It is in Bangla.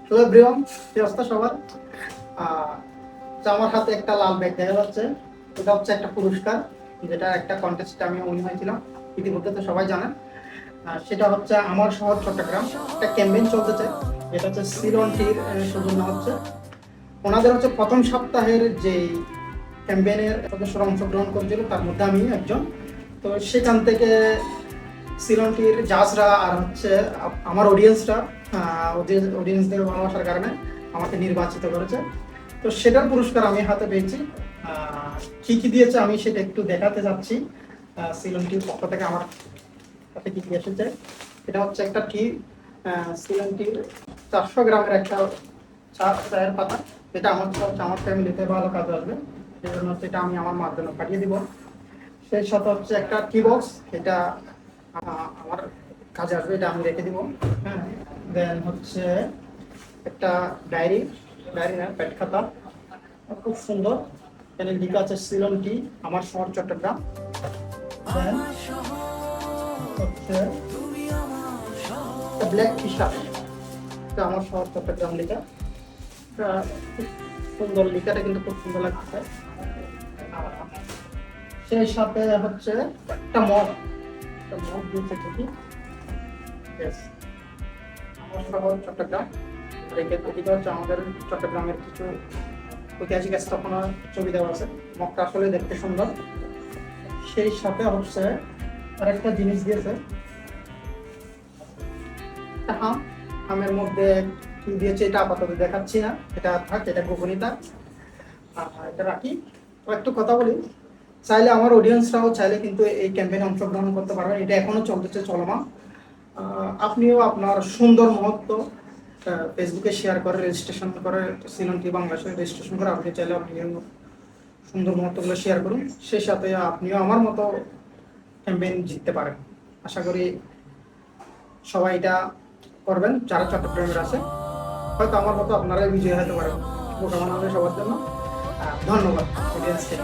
হ্যালো এভরিওয়ান, কি অবস্থা সবার? তো আমার হাতে একটা লাল ব্যাগ দেখা যাচ্ছে। এটা হচ্ছে একটা পুরস্কার, যেটা একটা কন্টেস্টে আমি উইন হয়েছিলাম, ইতিমধ্যে তো সবাই জানেন। সেটা হচ্ছে আমার শহর চট্টগ্রাম, একটা ক্যাম্পেইন চলতেছে, যেটা হচ্ছে সিলন টির সৌজন্য হচ্ছে। ওনাদের হচ্ছে প্রথম সপ্তাহের যে ক্যাম্পেইনের সদস্যরা অংশগ্রহণ করেছিল, তার মধ্যে আমি একজন। তো সেখান থেকে সিলনটির জাজরা আর হচ্ছে আমার অডিয়েন্সরা, অডিয়েন্সদের ভালোবাসার কারণে আমাকে নির্বাচিত করেছে। তো সেটার পুরস্কার আমি হাতে পেয়েছি। কি কি দিয়েছে আমি সেটা একটু দেখাতে যাচ্ছি। সিলনটির পক্ষ থেকে আমার হাতে কি কি এসেছে। এটা হচ্ছে একটা টি, সিলনটির 400 গ্রামের একটা চায়ের পাতা। যেটা আমার ফ্যামিলিতে ভালো কাজে আসবে, সেই জন্য সেটা আমি আমার মার জন্য পাঠিয়ে দিব। সেই সাথে হচ্ছে একটা টি বক্স, এটা আমার কাজে আসবে, এটা আমি রেখে দিব। হ্যাঁ, দেন হচ্ছে একটা ডায়েরি, ডায়েরি না, পেট খাতা, খুব সুন্দর। এখানে লেখা আছে সিলন টি, আমার শহর চট্টগ্রাম। দেন হচ্ছে একটা ব্ল্যাক টি শার্ট, এটা আমার শহর চট্টগ্রাম লেখা। এটা খুব সুন্দর, লেখাটা কিন্তু খুব সুন্দর লাগছে। সেই সাথে হচ্ছে একটা মগ, একটা মগ দিয়েছে ঠিকই। Yes, আমার শহর চট্টগ্রাম। এদিকে হচ্ছে আমাদের চট্টগ্রামের কিছু ঐতিহাসিক স্থাপনা ছবি দেওয়া আছে। মগটা আসলে দেখতে সুন্দর। সেই সাথে হচ্ছে আরেকটা জিনিস দিয়েছে, একটা আম। আমের মধ্যে কি দিয়েছে এটা আপাতত দেখাচ্ছি না, এটা থাক, এটা গোপনীয়তা। এটা রাখি। তো একটু কথা বলি, চাইলে আমার অডিয়েন্সরাও চাইলে কিন্তু এই ক্যাম্পেইনে অংশগ্রহণ করতে পারবেন। এটা এখনো চলতেছে, চলমান। আপনিও আপনার সুন্দর মুহূর্ত ফেসবুকে শেয়ার করে, রেজিস্ট্রেশন করে, সিলন টি বাংলাদেশে রেজিস্ট্রেশন করে আপনি চাইলে আপনি সুন্দর মুহূর্তগুলো শেয়ার করুন। সেই সাথে আপনিও আমার মতো ক্যাম্পেইন জিততে পারেন। আশা করি সবাই এটা করবেন যারা চট্টগ্রামের আছে। হয়তো আমার মতো আপনারাই বিজয়ী হতে পারেন। শুভকামনা হবে সবার জন্য। ধন্যবাদ অডিয়েন্সকে।